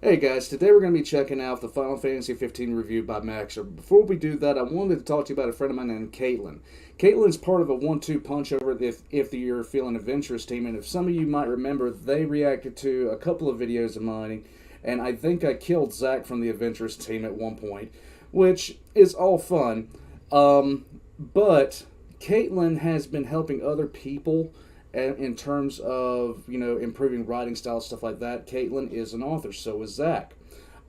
Hey guys, today we're going to be checking out the Final Fantasy 15 review by Max0r. Before we do that, I wanted to talk to you about a friend of mine named Caitlin. Caitlin's part of a 1-2 punch over at If You're Feeling Adventurous team, and if some of you might remember, they reacted to a couple of videos of mine, and I think I killed Zach from the Adventurous team at one point, which is all fun. But Caitlin has been helping other people in terms of, improving writing style, stuff like that. Caitlin is an author, so is Zach.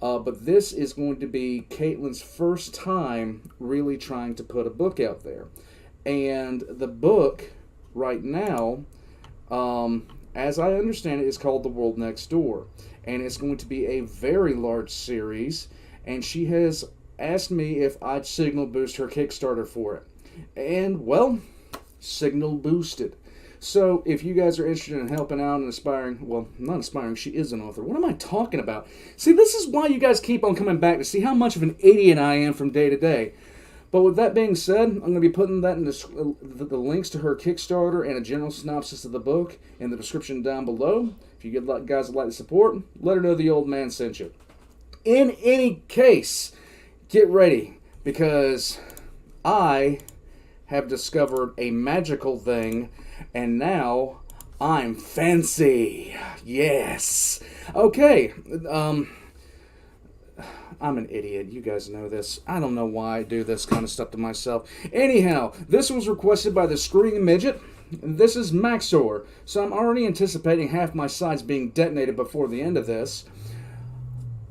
But this is going to be Caitlin's first time really trying to put a book out there. And the book, right now, as I understand it, is called The World Next Door. And it's going to be a very large series. And she has asked me if I'd signal boost her Kickstarter for it. And, well, signal boosted. So, if you guys are interested in helping out and aspiring, well, not aspiring, she is an author. What am I talking about? See, this is why you guys keep on coming back, to see how much of an idiot I am from day to day. But with that being said, I'm going to be putting that in the links to her Kickstarter and a general synopsis of the book in the description down below. If you guys would like to support, let her know the old man sent you. In any case, get ready, because I have discovered a magical thing, and now I'm fancy. Yes. Okay. I'm an idiot. You guys know this. I don't know why I do this kind of stuff to myself. Anyhow, this was requested by the Screaming Midget. This is Max0r, so I'm already anticipating half my sides being detonated before the end of this.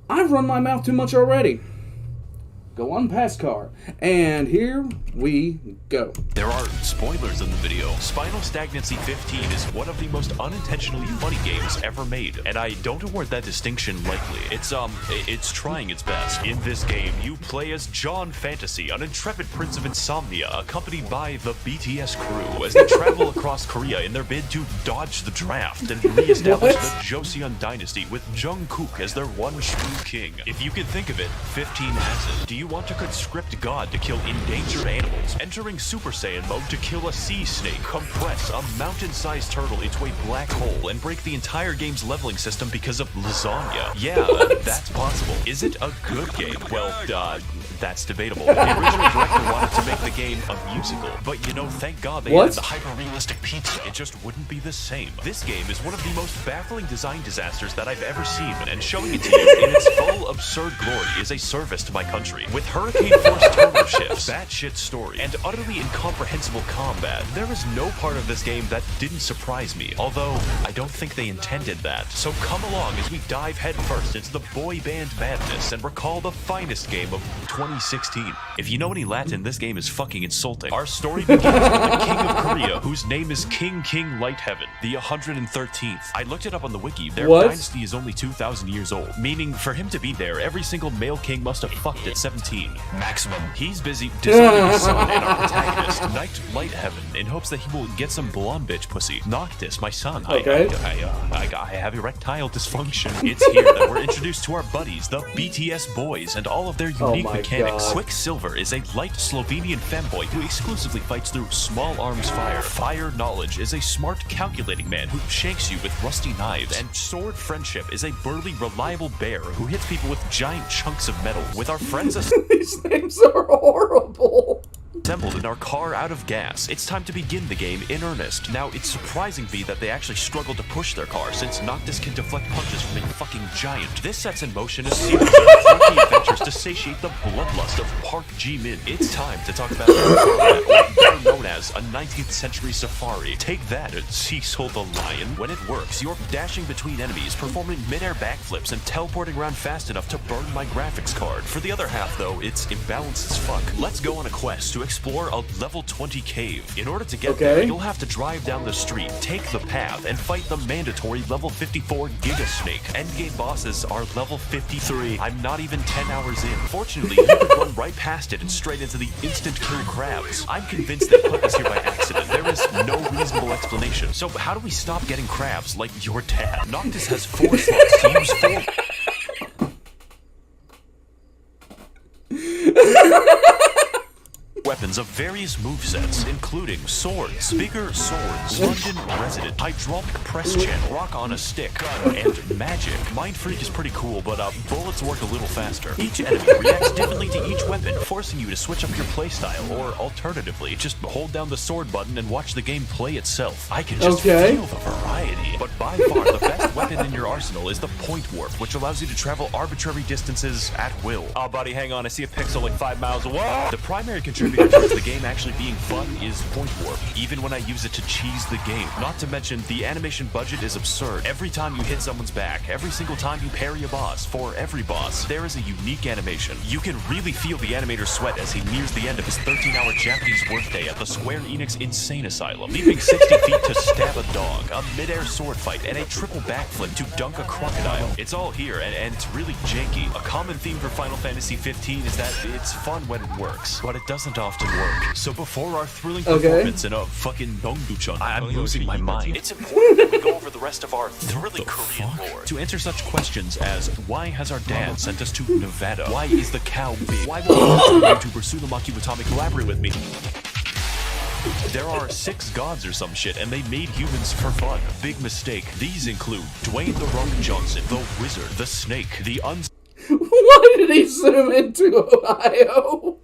I've run my mouth too much already. Go on past car, and here we go. There are spoilers in the video. Spinal Stagnancy 15 is one of the most unintentionally funny games ever made, and I don't award that distinction lightly. It's trying its best. In this game, you play as John Fantasy, an intrepid prince of insomnia, accompanied by the BTS crew as they travel across Korea in their bid to dodge the draft and re-establish the Joseon dynasty with Jungkook as their one true king. If you can think of it, 15 has it. Do you want to conscript God to kill endangered animals, entering Super Saiyan mode to kill a sea snake, compress a mountain-sized turtle into a black hole, and break the entire game's leveling system because of lasagna? Yeah, that's possible. Is it a good game? Well, that's debatable. The original director wanted to make the game a musical, but thank God they added the hyper-realistic pizza. It just wouldn't be the same. This game is one of the most baffling design disasters that I've ever seen, and showing it to you in its full absurd glory is a service to my country. With Hurricane Force turbo shifts, batshit story, and utterly incomprehensible combat, there is no part of this game that didn't surprise me, although I don't think they intended that. So come along as we dive headfirst into the boy band madness and recall the finest game of 2016. If you know any Latin, this game is fucking insulting. Our story begins with the King of Korea, whose name is King Lightheaven, the 113th. I looked it up on the wiki. Their dynasty is only 2,000 years old, meaning for him to be there, every single male king must have fucked at 17. Maximum. He's busy disowning his son and our protagonist, Knight Lightheaven, in hopes that he will get some blonde bitch pussy. Noctis, my son. Okay. I have erectile dysfunction. It's here that we're introduced to our buddies, the BTS boys, and all of their unique mechanics. God. Quicksilver is a light Slovenian femboy who exclusively fights through small arms fire. Fire Knowledge is a smart, calculating man who shanks you with rusty knives. And Sword Friendship is a burly, reliable bear who hits people with giant chunks of metal. With our friends These names are horrible. assembled in our car out of gas, it's time to begin the game in earnest. Now, it's surprising me that they actually struggled to push their car, since Noctis can deflect punches from a fucking giant. This sets in motion a series of quirky adventures to satiate the bloodlust of Park Ji-min. It's time to talk about combat, or better known as a 19th century safari. Take that, Cecil the Lion. When it works, you're dashing between enemies, performing mid-air backflips, and teleporting around fast enough to burn my graphics card. For the other half, though, it's imbalanced as fuck. Let's go on a quest to explore a level 20 cave. In order to get there, you'll have to drive down the street, take the path, and fight the mandatory level 54 Giga Snake. Endgame bosses are level 53. I'm not even 10 hours in. Fortunately, you can run right past it and straight into the instant kill crabs. I'm convinced they put us here by accident. There is no reasonable explanation. So how do we stop getting crabs like your dad? Noctis has 4 slots to use 4... weapons of various movesets, including swords, bigger swords, London resident, hydraulic press channel, rock on a stick, gun, and magic. Mind Freak is pretty cool, but bullets work a little faster. Each enemy reacts differently to each weapon, forcing you to switch up your playstyle, or alternatively, just hold down the sword button and watch the game play itself. I can just feel the variety. But by far, the best weapon in your arsenal is the point warp, which allows you to travel arbitrary distances at will. Oh, buddy, hang on, I see a pixel like 5 miles away. The primary contributor towards the game actually being fun is point warp, even when I use it to cheese the game. Not to mention, the animation budget is absurd. Every time you hit someone's back, every single time you parry a boss, for every boss, there is a unique animation. You can really feel the animator sweat as he nears the end of his 13-hour Japanese workday at the Square Enix Insane Asylum, leaping 60 feet to stab a dog, a mid-air sword fight, and a triple backflip to dunk a crocodile. It's all here, and it's really janky. A common theme for Final Fantasy 15 is that it's fun when it works, but it doesn't often work. So before our thrilling performance in a fucking Dongduchon, I'm losing my mind. It's important that we go over the rest of our thrilling Korean lore to answer such questions as, why has our dad sent us to Nevada? Why is the cow big? Why won't YouTuber Sulamaki Watami collaborate with me? There are 6 gods or some shit, and they made humans for fun. Big mistake. These include Dwayne The Rock Johnson, the Wizard, the Snake, the Why did he zoom into Ohio?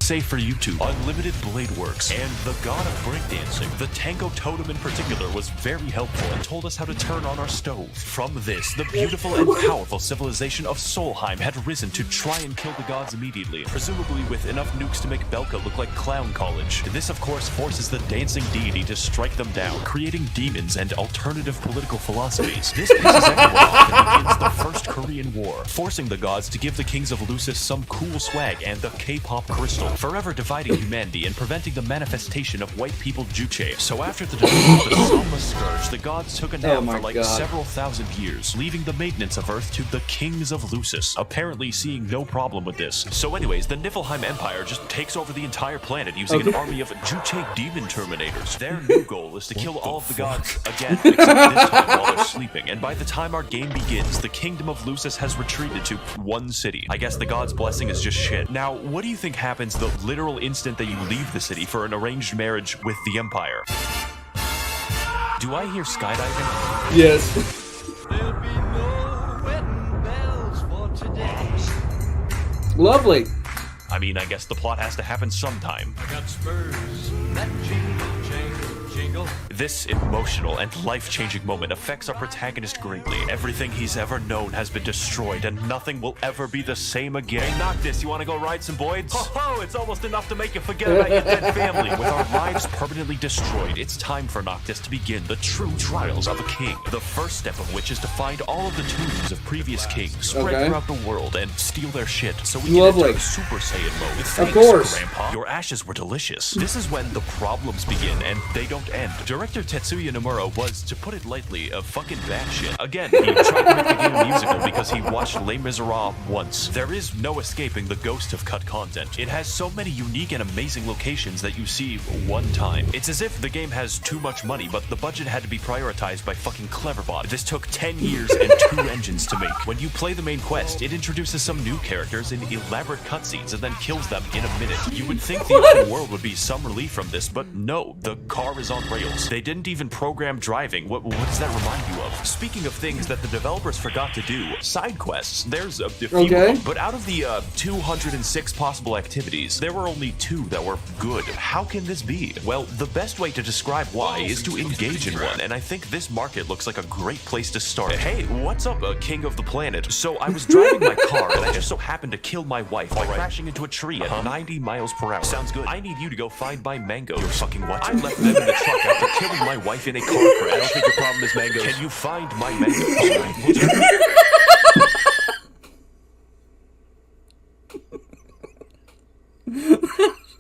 Safe for YouTube, Unlimited Blade Works, and the god of breakdancing. The Tango Totem in particular was very helpful and told us how to turn on our stove. From this, the beautiful and powerful civilization of Solheim had risen to try and kill the gods immediately, presumably with enough nukes to make Belka look like Clown College. This, of course, forces the dancing deity to strike them down, creating demons and alternative political philosophies. This pisses everyone off and begins the First Korean War, forcing the gods to give the kings of Lucis some cool swag and the K-pop crystal, forever dividing humanity and preventing the manifestation of white people juche. So after the defeat of the Soma Scourge, the gods took a nap for like several thousand years, leaving the maintenance of Earth to the kings of Lucis, apparently seeing no problem with this. So anyways, the Niflheim Empire just takes over the entire planet using an army of juche demon terminators. Their new goal is to kill all of the gods again, except this time while they're sleeping. And by the time our game begins, the kingdom of Lucis has retreated to one city. I guess the god's blessing is just shit. Now, what do you think happens the literal instant that you leave the city for an arranged marriage with the Empire? Do I hear skydiving? Yes. There'll be no wedding bells for today. Lovely. I mean, I guess the plot has to happen sometime. I got spurs that jingle, jangle, jingle. This emotional and life-changing moment affects our protagonist greatly. Everything he's ever known has been destroyed, and nothing will ever be the same again. Hey, Noctis, you want to go ride some boys? Ho, it's almost enough to make you forget about your dead family. With our lives permanently destroyed, it's time for Noctis to begin the true trials of a king. The first step of which is to find all of the tombs of previous kings spread throughout the world and steal their shit, so we can enter Super Saiyan mode. Thanks, of course. Grandpa. Your ashes were delicious. This is when the problems begin, and they don't end. Director Tetsuya Nomura was, to put it lightly, a fucking batshit. Again, he tried to make the game musical because he watched Les Miserables once. There is no escaping the ghost of cut content. It has so many unique and amazing locations that you see one time. It's as if the game has too much money, but the budget had to be prioritized by fucking Cleverbot. This took 10 years and 2 engines to make. When you play the main quest, it introduces some new characters in elaborate cutscenes and then kills them in a minute. You would think the open world would be some relief from this, but no, the car is on rails. They didn't even program driving. What does that remind you of? Speaking of things that the developers forgot to do, side quests. There's a few of them, but out of the 206 possible activities, there were only 2 that were good. How can this be? Well, the best way to describe why is to engage in one, and I think this market looks like a great place to start. Hey, what's up, king of the planet? So I was driving my car, and I just so happened to kill my wife by crashing into a tree at 90 miles per hour. Sounds good. I need you to go find my mangoes. You're fucking what? I left them in the truck after killing my wife in a car crash. I don't think your problem is mangoes. Can you find my mangoes?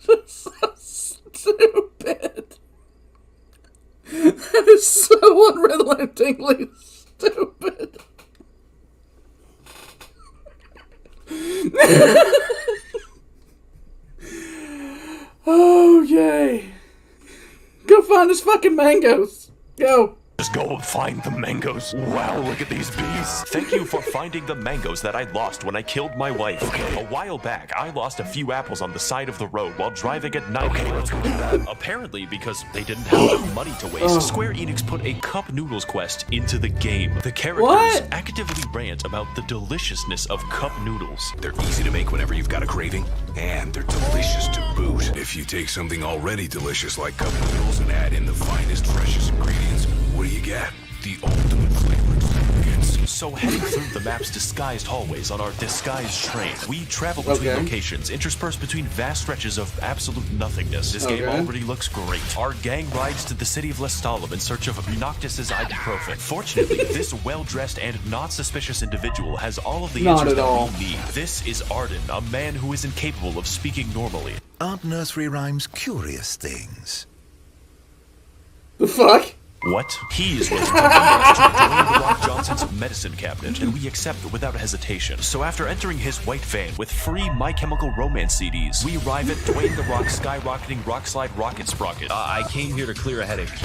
That's so stupid. That is so unrelentingly stupid. Oh, yay. Go find his fucking mangoes. Go. Just go find the mangoes. Wow, look at these bees. Thank you for finding the mangoes that I lost when I killed my wife. Okay. A while back, I lost a few apples on the side of the road while driving at night. Okay, let's go do that. Apparently, because they didn't have enough money to waste, Square Enix put a cup noodles quest into the game. The characters actively rant about the deliciousness of cup noodles. They're easy to make whenever you've got a craving, and they're delicious to boot. If you take something already delicious like cup noodles and add in the finest, freshest ingredients, what do you get? The ultimate flavor experience. So heading through the map's disguised hallways on our disguised train, we travel between locations interspersed between vast stretches of absolute nothingness. This game already looks great. Our gang rides to the city of Lestalem in search of Noctis's ibuprofen. Fortunately, this well-dressed and not suspicious individual has all of the answers that we need. This is Arden, a man who is incapable of speaking normally. Aren't nursery rhymes curious things? The fuck? What? He is willing to Dwayne "The Rock" Johnson's medicine cabinet, and we accept without hesitation. So after entering his white van with free My Chemical Romance CDs, we arrive at Dwayne "The Rock" skyrocketing rock slide rocket sprocket. I came here to clear a headache.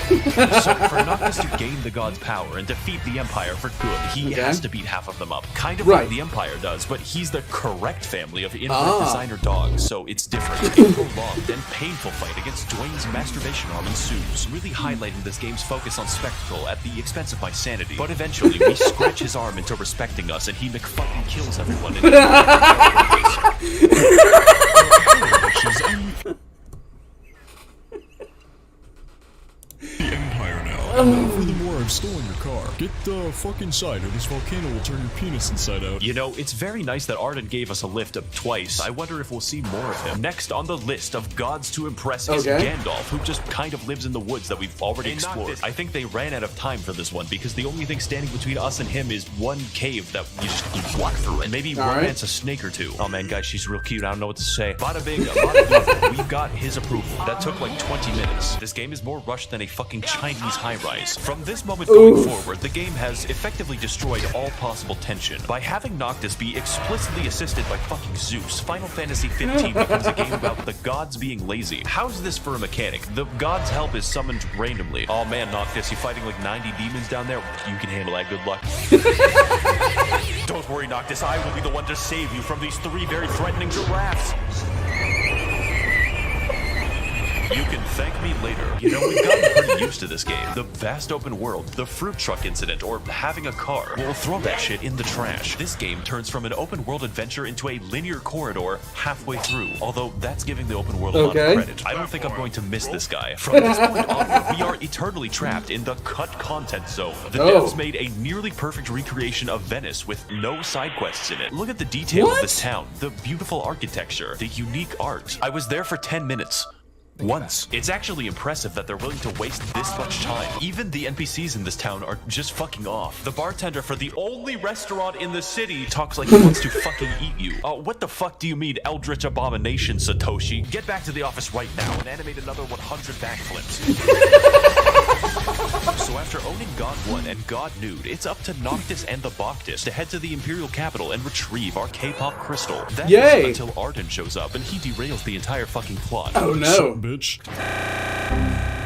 So for Noctis to gain the god's power and defeat the Empire for good, he has to beat half of them up. Kind of like the Empire does, but he's the correct family of inbred designer dogs, so it's different. A prolonged and painful fight against Dwayne's masturbation arm ensues, really highlighting this game's focus on spectacle at the expense of my sanity. But eventually, we scratch his arm into respecting us, and he McFucking kills everyone. The Empire now. Furthermore, I've stolen your car. Get the fuck inside or this volcano will turn your penis inside out. You know, it's very nice that Arden gave us a lift up twice. I wonder if we'll see more of him. Next on the list of gods to impress is Gandalf, who just kind of lives in the woods that we've already explored. I think they ran out of time for this one because the only thing standing between us and him is one cave that you just walk through and maybe romance a snake or two. Oh man, guys, she's real cute. I don't know what to say. Bada bing, bada boom. We've got his approval. That took like 20 minutes. This game is more rushed than a fucking Chinese high-rise. From this moment going forward, the game has effectively destroyed all possible tension. By having Noctis be explicitly assisted by fucking Zeus, Final Fantasy 15 becomes a game about the gods being lazy. How's this for a mechanic? The god's help is summoned randomly. Oh man, Noctis, you fighting like 90 demons down there? You can handle that, good luck. Don't worry, Noctis, I will be the one to save you from these 3 very threatening giraffes. You can thank me later. You know, we've gotten pretty used to this game. The vast open world, the fruit truck incident, or having a car. We'll throw that shit in the trash. This game turns from an open world adventure into a linear corridor halfway through. Although that's giving the open world a lot of credit. I don't think I'm going to miss this guy. From this point onward, we are eternally trapped in the cut content zone. The devs made a nearly perfect recreation of Venice with no side quests in it. Look at the detail of this town, the beautiful architecture, the unique art. I was there for 10 minutes. Once. It's actually impressive that they're willing to waste this much time. Even the NPCs in this town are just fucking off. The bartender for the only restaurant in the city talks like he wants to fucking eat you. What the fuck do you mean, Eldritch Abomination, Satoshi? Get back to the office right now and animate another 100 backflips. So after owning God 1 and God Nude, it's up to Noctis and the Bacchus to head to the Imperial capital and retrieve our K-pop crystal. That is until Arden shows up and he derails the entire fucking plot. Oh no. Bitch.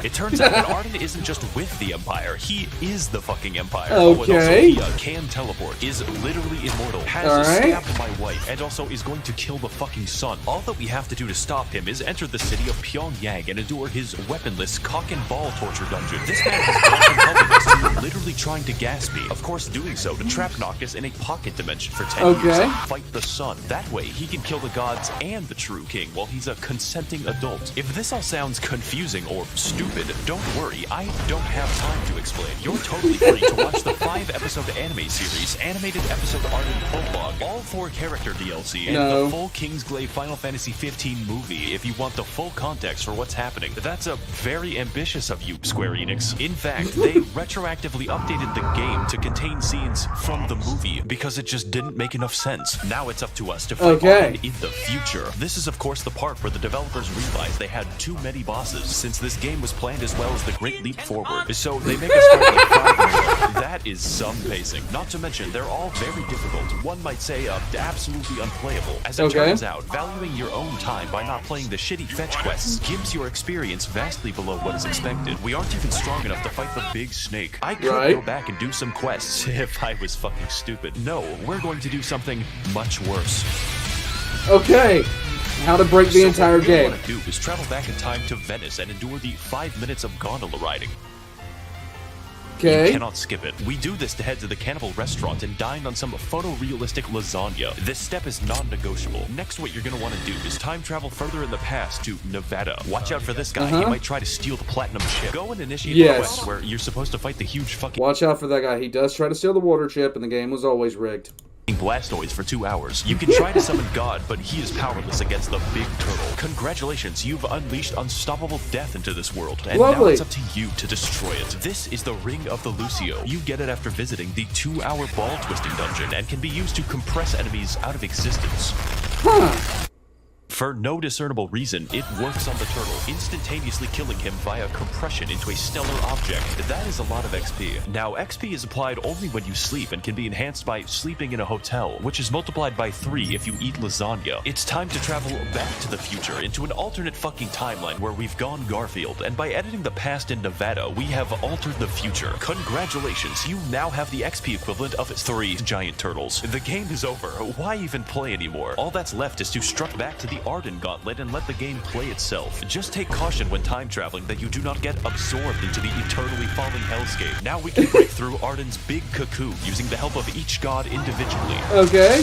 It turns out that Arden isn't just with the Empire, he is the fucking Empire. Okay. Oh, and also he can teleport, is literally immortal, has stabbed my wife, and also is going to kill the fucking sun. All that we have to do to stop him is enter the city of Pyongyang and endure his weaponless cock and ball torture dungeon. This man has gone from helping us to literally trying to gas me. Of course, doing so to trap Noctis in a pocket dimension for 10 years and fight the sun. That way, he can kill the gods and the true king while he's a consenting adult. If this all sounds confusing or stupid, don't worry, I don't have time to explain. You're totally free to watch the 5-episode anime series, animated episode art and prologue, all 4 character DLC, and the full Kingsglaive Final Fantasy 15 movie if you want the full context for what's happening. That's a very ambitious of you, Square Enix. In fact, they retroactively updated the game to contain scenes from the movie because it just didn't make enough sense. Now it's up to us to fight Arden in the future. This is of course the part where the developers realized they had too many bosses since this game was planned as well as the Great Leap Forward. So they make us start like 5 minutes. That is some pacing. Not to mention, they're all very difficult. One might say absolutely unplayable. As it turns out, valuing your own time by not playing the shitty fetch quests gives your experience vastly below what is expected. We aren't even strong enough to fight the big snake. I could go back and do some quests if I was fucking stupid. No, we're going to do something much worse. Okay. How to break the entire game. What we want to do is travel back in time to Venice and endure the 5 minutes of gondola riding. Okay. You cannot skip it. We do this to head to the cannibal restaurant and dine on some photorealistic lasagna. This step is non-negotiable. Next, what you're going to want to do is time travel further in the past to Nevada. Watch out for this guy. He might try to steal the platinum chip. Go and initiate the quest where you're supposed to fight the huge fucking... Watch out for that guy. He does try to steal the water chip, and the game was always rigged. Blastoids for 2 hours. You can try to summon God, but he is powerless against the big turtle. Congratulations, you've unleashed unstoppable death into this world, and now it's up to you to destroy it. This is the Ring of the Lucio. You get it after visiting the 2-hour ball-twisting dungeon, and can be used to compress enemies out of existence. For no discernible reason, it works on the turtle, instantaneously killing him via compression into a stellar object. That is a lot of XP. Now, XP is applied only when you sleep and can be enhanced by sleeping in a hotel, which is multiplied by 3 if you eat lasagna. It's time to travel back to the future, into an alternate fucking timeline where we've gone Garfield, and by editing the past in Nevada, we have altered the future. Congratulations, you now have the XP equivalent of 3 giant turtles. The game is over. Why even play anymore? All that's left is to strut back to the Arden Gauntlet and let the game play itself. Just take caution when time traveling that you do not get absorbed into the eternally falling hellscape. Now we can break through Arden's big cocoon using the help of each god individually. Okay.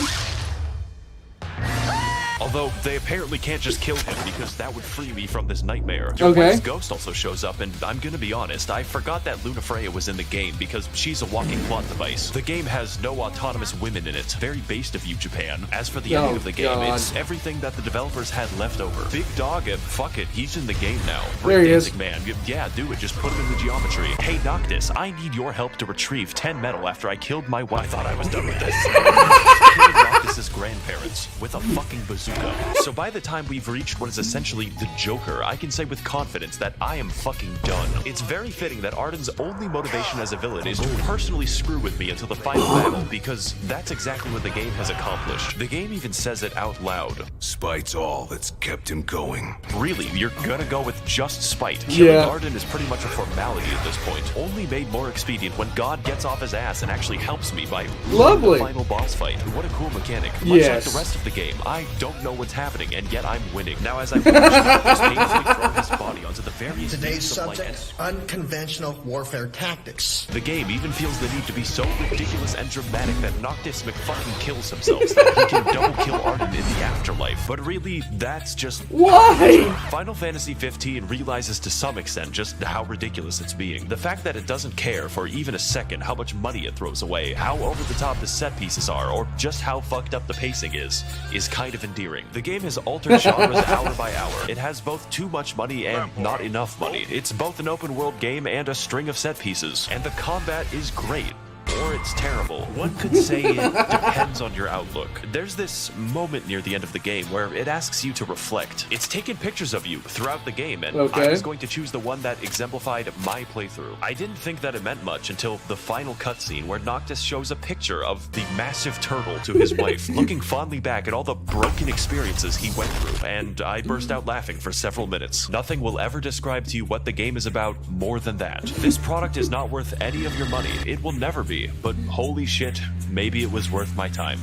Although, they apparently can't just kill him because that would free me from this nightmare. Your wife's ghost also shows up, and I'm gonna be honest, I forgot that Luna Freya was in the game because she's a walking plot device. The game has no autonomous women in it. Very based of you, Japan. As for the ending of the game, it's everything that the developers had left over. Big Dog, and fuck it, he's in the game now. There he is. Man. Yeah, do it, just put him in the geometry. Hey, Noctis, I need your help to retrieve 10 metal after I killed my wife. I thought I was done with this. Killed Noctis' grandparents with a fucking bazooka. So by the time we've reached what is essentially the Joker, I can say with confidence that I am fucking done. It's very fitting that Arden's only motivation as a villain is to personally screw with me until the final battle, because that's exactly what the game has accomplished. The game even says it out loud. Spite's all that's kept him going. Really? You're gonna go with just spite? Killing Arden is pretty much a formality at this point. Only made more expedient when God gets off his ass and actually helps me by the final boss fight. What a cool mechanic. Much like the rest of the game, I don't know what's happening, and yet I'm winning. Now, as I watch Noctis painfully throw his body onto the various today's subject, unconventional warfare tactics. The game even feels the need to be so ridiculous and dramatic that Noctis McFucking kills himself so that he can double kill Arden in the afterlife. But really, that's just why? Final Fantasy 15 realizes to some extent just how ridiculous it's being. The fact that it doesn't care for even a second how much money it throws away, how over the top the set pieces are, or just how fucked up the pacing is kind of endearing. The game has altered genres hour by hour. It has both too much money and not enough money. It's both an open world game and a string of set pieces. And the combat is great. Or it's terrible. One could say it depends on your outlook. There's this moment near the end of the game where it asks you to reflect. It's taken pictures of you throughout the game, and I was going to choose the one that exemplified my playthrough. I didn't think that it meant much until the final cutscene where Noctis shows a picture of the massive turtle to his wife, looking fondly back at all the broken experiences he went through, and I burst out laughing for several minutes. Nothing will ever describe to you what the game is about more than that. This product is not worth any of your money. It will never be. But holy shit, maybe it was worth my time.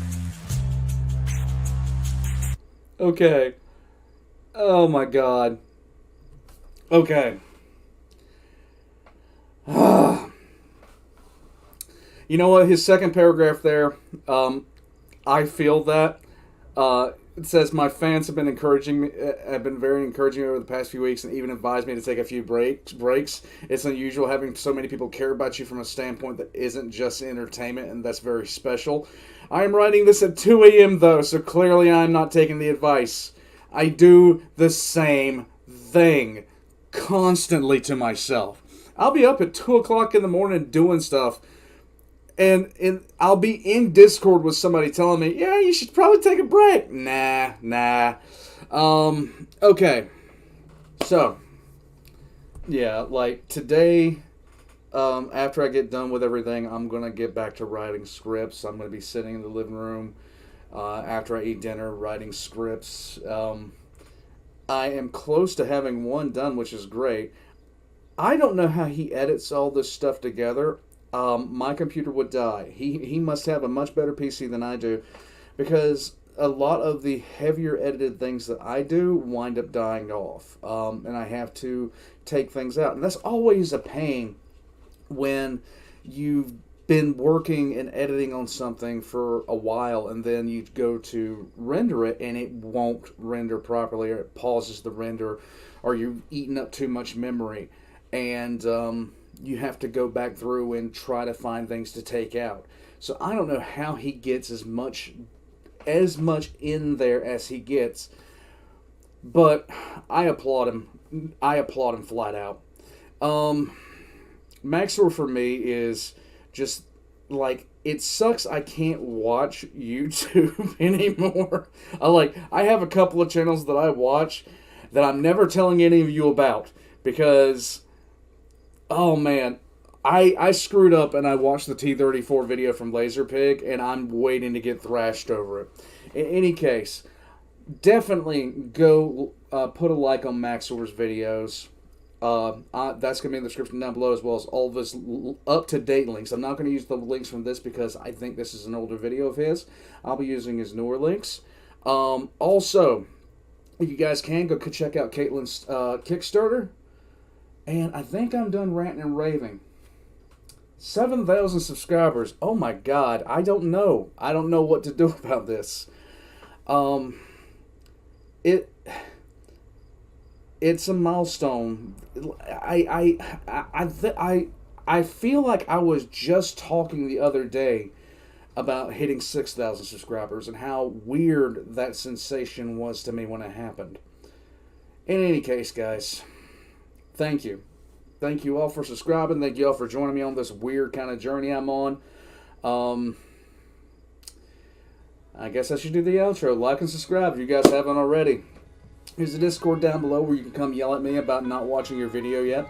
Okay. Oh my god. Okay. You know what? His second paragraph there, I feel that. It says, my fans have been very encouraging over the past few weeks and even advised me to take a few breaks. It's unusual having so many people care about you from a standpoint that isn't just entertainment, and that's very special. I am writing this at 2 a.m. though, so clearly I'm not taking the advice. I do the same thing constantly to myself. I'll be up at 2 o'clock in the morning doing stuff, and I'll be in Discord with somebody telling me, yeah, you should probably take a break. Nah. Okay. So, Yeah, like today, after I get done with everything, I'm going to get back to writing scripts. I'm going to be sitting in the living room after I eat dinner writing scripts. I am close to having one done, which is great. I don't know how he edits all this stuff together. My computer would die. He must have a much better PC than I do, because a lot of the heavier edited things that I do wind up dying off, and I have to take things out. And that's always a pain when you've been working and editing on something for a while, and then you go to render it and it won't render properly, or it pauses the render, or you've eaten up too much memory, and you have to go back through and try to find things to take out. So I don't know how he gets as much in there as he gets, but I applaud him. I applaud him flat out. Max0r for me is just like, it sucks I can't watch YouTube anymore. I have a couple of channels that I watch that I'm never telling any of you about, because oh man, I screwed up and I watched the T-34 video from Laserpig, and I'm waiting to get thrashed over it. In any case, definitely go put a like on Max0r's videos. That's going to be in the description down below, as well as all of his up-to-date links. I'm not going to use the links from this because I think this is an older video of his. I'll be using his newer links. Also, if you guys can, go check out Caitlin's Kickstarter. And I think I'm done ranting and raving. 7,000 subscribers. Oh my god. I don't know. I don't know what to do about this. It's a milestone. I feel like I was just talking the other day about hitting 6,000 subscribers and how weird that sensation was to me when it happened. In any case, guys, thank you. Thank you all for subscribing. Thank you all for joining me on this weird kind of journey I'm on. I guess I should do the outro. Like and subscribe if you guys haven't already. There's a Discord down below where you can come yell at me about not watching your video yet.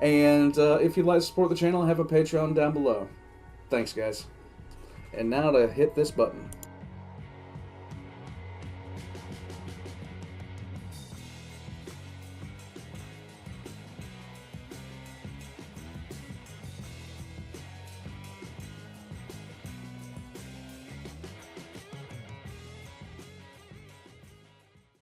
And if you'd like to support the channel, I have a Patreon down below. Thanks, guys. And now to hit this button.